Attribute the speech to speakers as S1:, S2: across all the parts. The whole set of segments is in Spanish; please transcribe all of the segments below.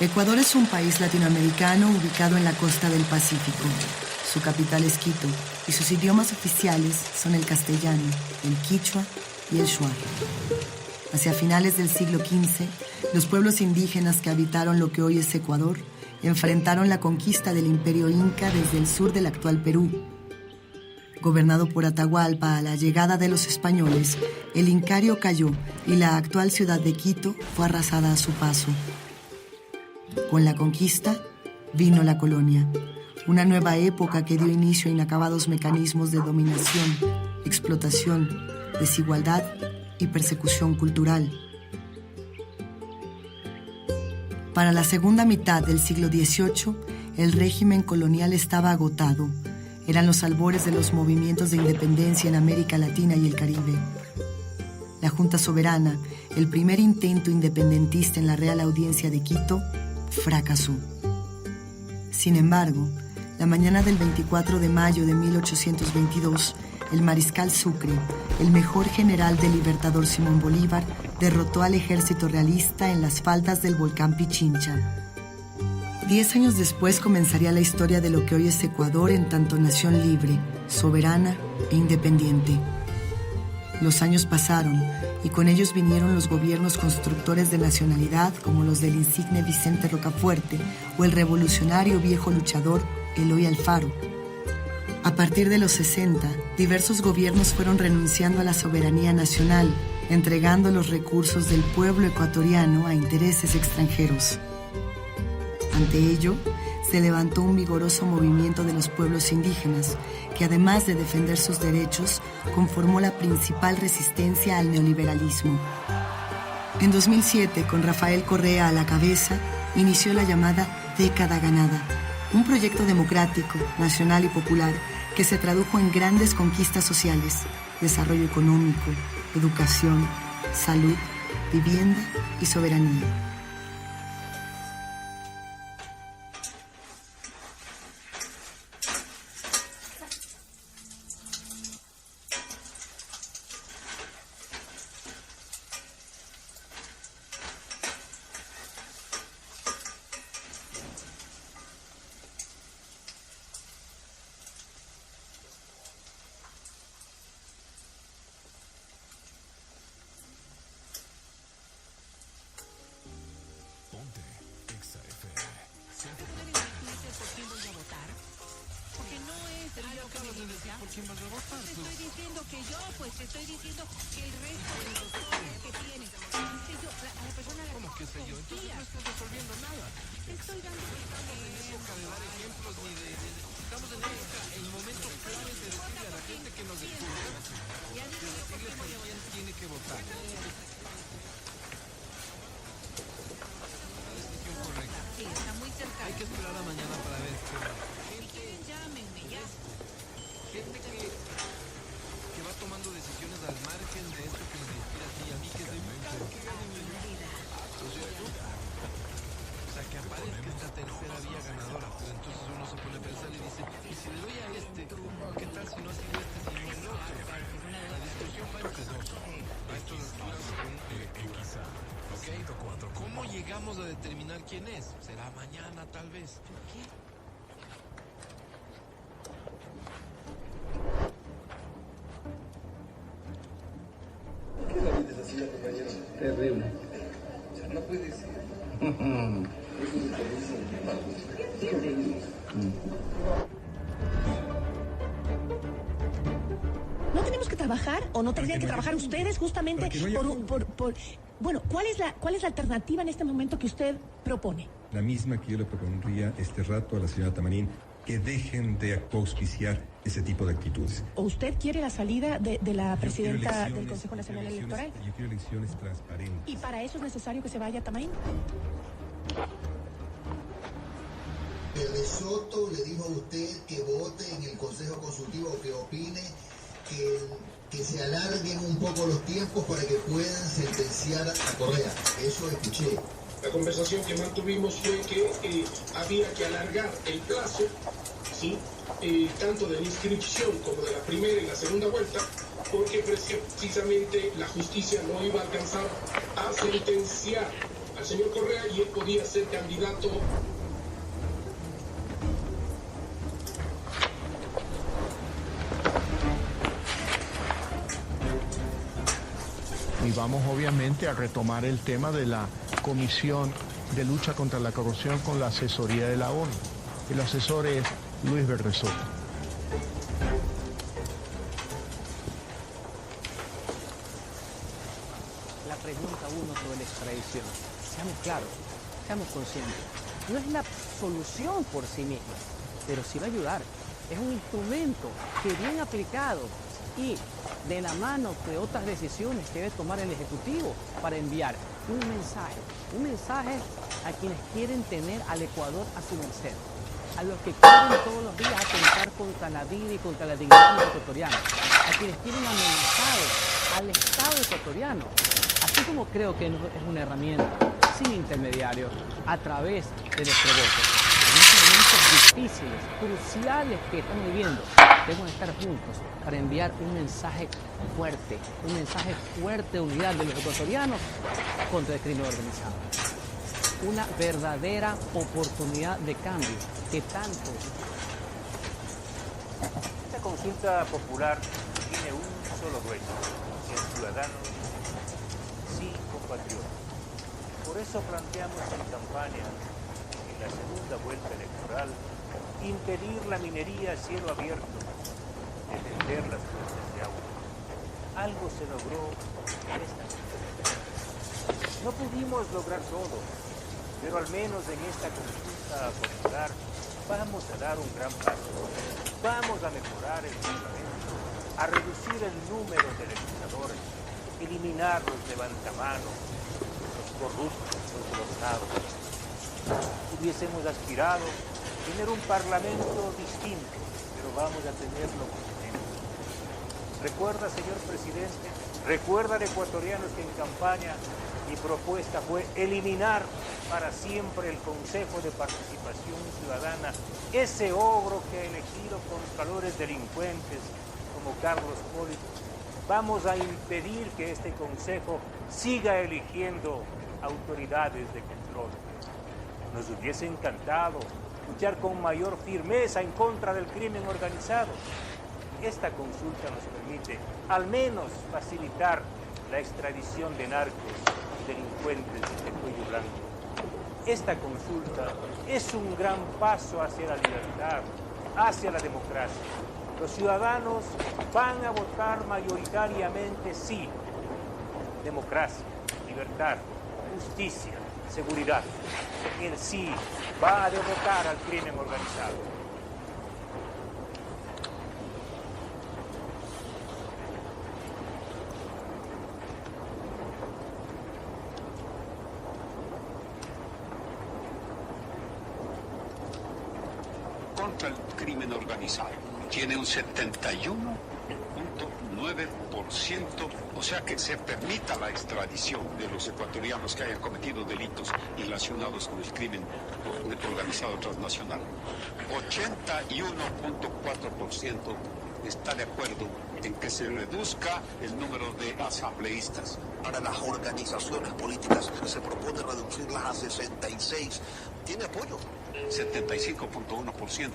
S1: Ecuador es un país latinoamericano ubicado en la costa del Pacífico. Su capital es Quito y sus idiomas oficiales son el castellano, el quichua y el shuar. Hacia finales del siglo XV, los pueblos indígenas que habitaron lo que hoy es Ecuador enfrentaron la conquista del Imperio Inca desde el sur del actual Perú. Gobernado por Atahualpa a la llegada de los españoles, el Incario cayó y la actual ciudad de Quito fue arrasada a su paso. Con la conquista vino la colonia, una nueva época que dio inicio a inacabados mecanismos de dominación, explotación, desigualdad y persecución cultural. Para la segunda mitad del siglo XVIII, el régimen colonial estaba agotado. Eran los albores de los movimientos de independencia en América Latina y el Caribe. La Junta Soberana, el primer intento independentista en la Real Audiencia de Quito, fracasó. Sin embargo, la mañana del 24 de mayo de 1822, el mariscal Sucre, el mejor general del libertador Simón Bolívar, derrotó al ejército realista en las faldas del volcán Pichincha. 10 años después comenzaría la historia de lo que hoy es Ecuador en tanto nación libre, soberana e independiente. Los años pasaron y con ellos vinieron los gobiernos constructores de nacionalidad como los del insigne Vicente Rocafuerte o el revolucionario viejo luchador Eloy Alfaro. A partir de los 60, diversos gobiernos fueron renunciando a la soberanía nacional, entregando los recursos del pueblo ecuatoriano a intereses extranjeros. Ante ello, se levantó un vigoroso movimiento de los pueblos indígenas, que además de defender sus derechos, conformó la principal resistencia al neoliberalismo. En 2007, con Rafael Correa a la cabeza, inició la llamada Década Ganada, un proyecto democrático, nacional y popular que se tradujo en grandes conquistas sociales, desarrollo económico, educación, salud, vivienda y soberanía.
S2: ¿Cómo llegamos a determinar quién es? Será mañana, tal vez.
S3: ¿Por qué la vida es así, compañero? Terrible. No puede ser.
S4: ¿No tenemos que trabajar o no tendrían que trabajar ustedes justamente por bueno, ¿cuál es la alternativa en este momento que usted propone?
S5: La misma que yo le propondría este rato a la señora Tamarín, que dejen de auspiciar ese tipo de actitudes.
S4: ¿O usted quiere la salida de la presidenta del Consejo Nacional Electoral?
S5: Yo quiero elecciones transparentes.
S4: ¿Y para eso es necesario que se vaya Tamarín?
S6: El de Soto le dijo a usted que vote en el Consejo Consultivo o que opine que se alarguen un poco los tiempos para que puedan sentenciar a Correa. Eso escuché.
S7: La conversación que mantuvimos fue que había que alargar el plazo, ¿sí? Tanto de la inscripción como de la primera y la segunda vuelta, porque precisamente la justicia no iba a alcanzar a sentenciar al señor Correa y él podía ser candidato.
S8: Y vamos obviamente a retomar el tema de la Comisión de Lucha contra la Corrupción con la asesoría de la ONU. El asesor es Luis Verde Soto.
S9: La pregunta uno sobre la extradición. Seamos claros, seamos conscientes. No es la solución por sí misma, pero sí va a ayudar. Es un instrumento que bien aplicado y de la mano de otras decisiones que debe tomar el Ejecutivo para enviar un mensaje a quienes quieren tener al Ecuador a su merced, a los que quieren todos los días atentar contra la vida y contra la dignidad de los ecuatorianos, a quienes quieren amenazar al Estado ecuatoriano, así como creo que es una herramienta sin intermediarios a través de nuestro voto. En estos momentos difíciles, cruciales que estamos viviendo, debemos estar juntos para enviar un mensaje fuerte de unidad de los ecuatorianos contra el crimen organizado. Una verdadera oportunidad de cambio que tanto...
S10: Esta consulta popular tiene un solo dueño, el ciudadano, sí compatriota. Por eso planteamos en campaña, en la segunda vuelta electoral, impedir la minería a cielo abierto, defender las fuentes de agua. Algo se logró en esta consulta. No pudimos lograr todo, pero al menos en esta consulta popular vamos a dar un gran paso. Vamos a mejorar el Parlamento, a reducir el número de legisladores, eliminar los levantamanos, los corruptos, los gobernados. Hubiésemos aspirado a tener un Parlamento distinto, pero vamos a tenerlo con menos. Recuerda, señor presidente, recuerdan ecuatorianos que en campaña mi propuesta fue eliminar para siempre el Consejo de Participación Ciudadana, ese ogro que ha elegido contralores delincuentes como Carlos Polito. Vamos a impedir que este Consejo siga eligiendo autoridades de control. Nos hubiese encantado luchar con mayor firmeza en contra del crimen organizado. Esta consulta nos permite al menos facilitar la extradición de narcos y delincuentes de cuello blanco. Esta consulta es un gran paso hacia la libertad, hacia la democracia. Los ciudadanos van a votar mayoritariamente sí. Democracia, libertad, justicia, seguridad. El sí va a derrotar al crimen organizado.
S11: Contra el crimen organizado tiene un 71.9%, o sea que se permita la extradición de los ecuatorianos que hayan cometido delitos relacionados con el crimen organizado transnacional. 81.4% está de acuerdo en que se reduzca el número de asambleístas.
S12: Para las organizaciones políticas se propone reducirlas a 66. ¿Tiene apoyo?
S11: 75.1%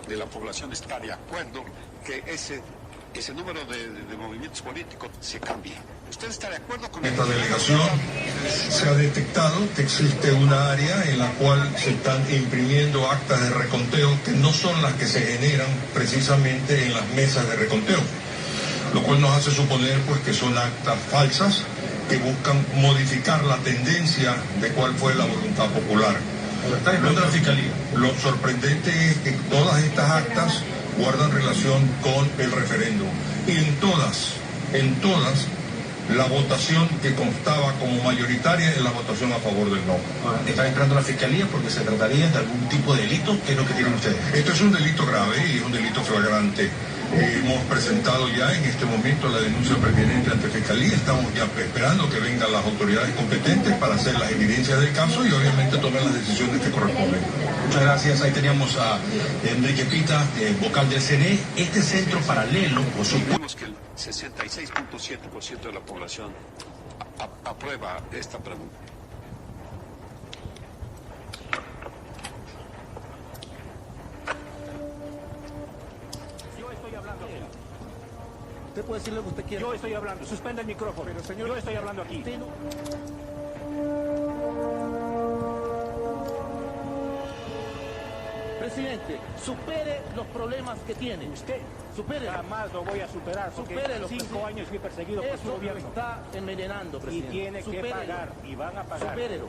S11: de la población está de acuerdo que ese número de movimientos políticos se cambie. ¿Usted está de acuerdo con
S13: esta delegación? Se ha detectado que existe una área en la cual se están imprimiendo actas de reconteo que no son las que se generan precisamente en las mesas de reconteo, lo cual nos hace suponer pues que son actas falsas que buscan modificar la tendencia de cuál fue la voluntad popular. Lo sorprendente es que todas estas actas guardan relación con el referéndum y en todas la votación que constaba como mayoritaria es la votación a favor del no.
S14: ¿Están esperando la Fiscalía porque se trataría de algún tipo de delito? ¿Qué es lo que tienen ustedes?
S13: Esto es un delito grave y es un delito flagrante. Hemos presentado ya en este momento la denuncia pertinente ante Fiscalía. Estamos ya esperando que vengan las autoridades competentes para hacer las evidencias del caso y obviamente tomar las decisiones que corresponden.
S14: Muchas gracias. Ahí teníamos a Enrique Pita, vocal del CNE. Este centro paralelo, por supuesto.
S11: Vemos que el 66.7% de la población aprueba esta pregunta.
S15: Usted puede decir lo que usted quiera.
S10: Yo estoy hablando, suspenda el micrófono.
S15: Pero señor,
S10: yo estoy hablando aquí.
S15: Usted no... Presidente, supere los problemas que tiene.
S10: Usted
S15: supere.
S10: Jamás lo voy a superar porque
S15: Supérelo,
S10: 5 años fui perseguido por su
S15: Eso
S10: gobierno.
S15: lo está envenenando, presidente.
S10: Y tiene que pagar, y van a pagar.
S15: Supérelo.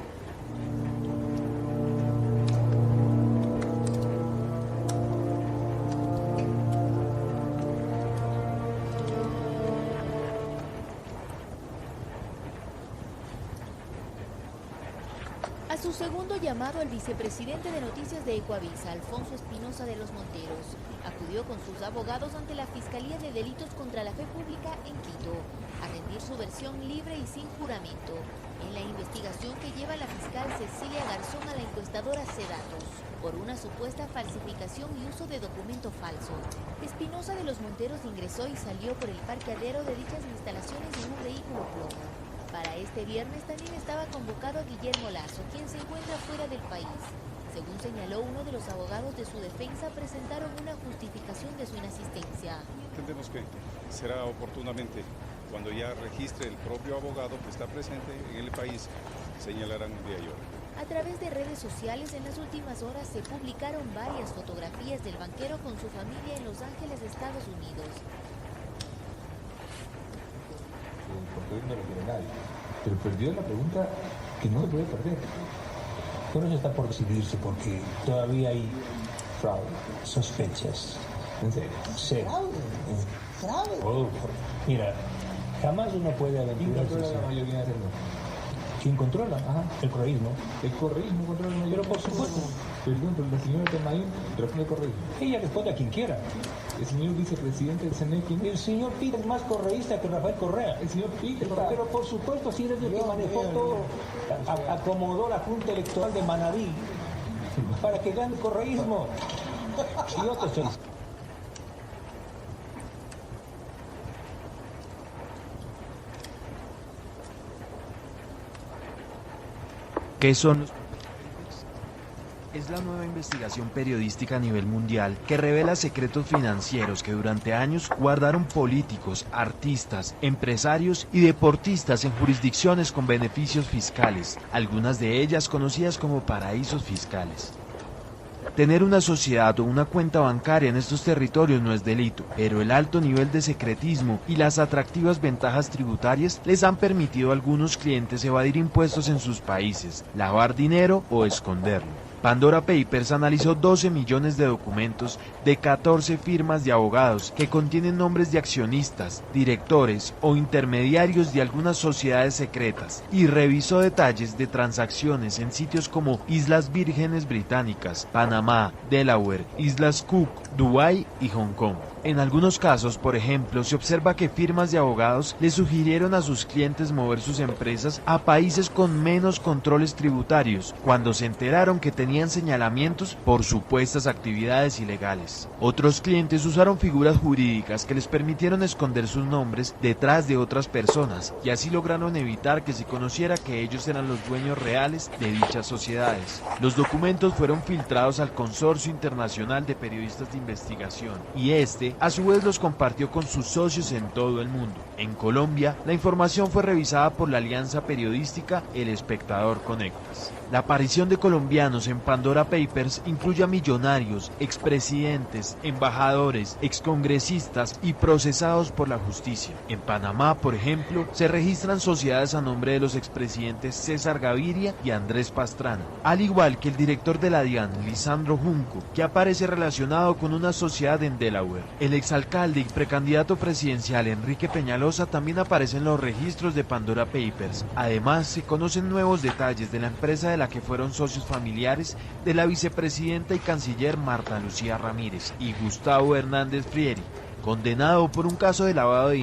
S16: A su segundo llamado, el vicepresidente de Noticias de Ecuavisa, Alfonso Espinosa de los Monteros, acudió con sus abogados ante la Fiscalía de Delitos contra la Fe Pública en Quito, a rendir su versión libre y sin juramento en la investigación que lleva la fiscal Cecilia Garzón a la encuestadora C-Datos por una supuesta falsificación y uso de documento falso. Espinosa de los Monteros ingresó y salió por el parqueadero de dichas instalaciones en un vehículo plomo. Para este viernes también estaba convocado Guillermo Lazo, quien se encuentra fuera del país. Según señaló uno de los abogados de su defensa, presentaron una justificación de su inasistencia.
S17: Entendemos que será oportunamente, cuando ya registre el propio abogado que está presente en el país, señalarán un día y hora.
S16: A través de redes sociales, en las últimas horas se publicaron varias fotografías del banquero con su familia en Los Ángeles, Estados Unidos.
S18: Porque hoy no lo quiere nadie, pero perdió la pregunta que no se puede perder. Todo eso está por decidirse porque todavía hay fraude, sospechas. ¿En serio? Sí. ¿Fraude? Oh, mira, jamás uno puede aventurarse. ¿Quién controla la mayoría de hacerlo? ¿Quién controla? Ajá, el correísmo. El correísmo controla la mayoría. Pero por supuesto. Perdón, pero la señora Temaín responde correísmo. Ella responde a quien quiera. El señor vicepresidente del CNE, el señor Peter es más correísta que Rafael Correa. El señor Peter, pero por supuesto, si eres el que manejó todo, acomodó la Junta Electoral de Manabí para que gane el correísmo. Y yo te estoy...
S19: ¿Qué son los? Es la nueva investigación periodística a nivel mundial que revela secretos financieros que durante años guardaron políticos, artistas, empresarios y deportistas en jurisdicciones con beneficios fiscales, algunas de ellas conocidas como paraísos fiscales. Tener una sociedad o una cuenta bancaria en estos territorios no es delito, pero el alto nivel de secretismo y las atractivas ventajas tributarias les han permitido a algunos clientes evadir impuestos en sus países, lavar dinero o esconderlo. Pandora Papers analizó 12 millones de documentos de 14 firmas de abogados que contienen nombres de accionistas, directores o intermediarios de algunas sociedades secretas y revisó detalles de transacciones en sitios como Islas Vírgenes Británicas, Panamá, Delaware, Islas Cook, Dubái y Hong Kong. En algunos casos, por ejemplo, se observa que firmas de abogados le sugirieron a sus clientes mover sus empresas a países con menos controles tributarios, cuando se enteraron que tenían señalamientos por supuestas actividades ilegales. Otros clientes usaron figuras jurídicas que les permitieron esconder sus nombres detrás de otras personas, y así lograron evitar que se conociera que ellos eran los dueños reales de dichas sociedades. Los documentos fueron filtrados al Consorcio Internacional de Periodistas de Investigación, y a su vez los compartió con sus socios en todo el mundo. En Colombia, la información fue revisada por la alianza periodística El Espectador Conectas. La aparición de colombianos en Pandora Papers incluye a millonarios, expresidentes, embajadores, excongresistas y procesados por la justicia. En Panamá, por ejemplo, se registran sociedades a nombre de los expresidentes César Gaviria y Andrés Pastrana, al igual que el director de la DIAN, Lisandro Junco, que aparece relacionado con una sociedad en Delaware. El exalcalde y precandidato presidencial Enrique Peñalosa también aparece en los registros de Pandora Papers. Además, se conocen nuevos detalles de la empresa de la que fueron socios familiares de la vicepresidenta y canciller Marta Lucía Ramírez y Gustavo Hernández Frieri, condenado por un caso de lavado de dinero.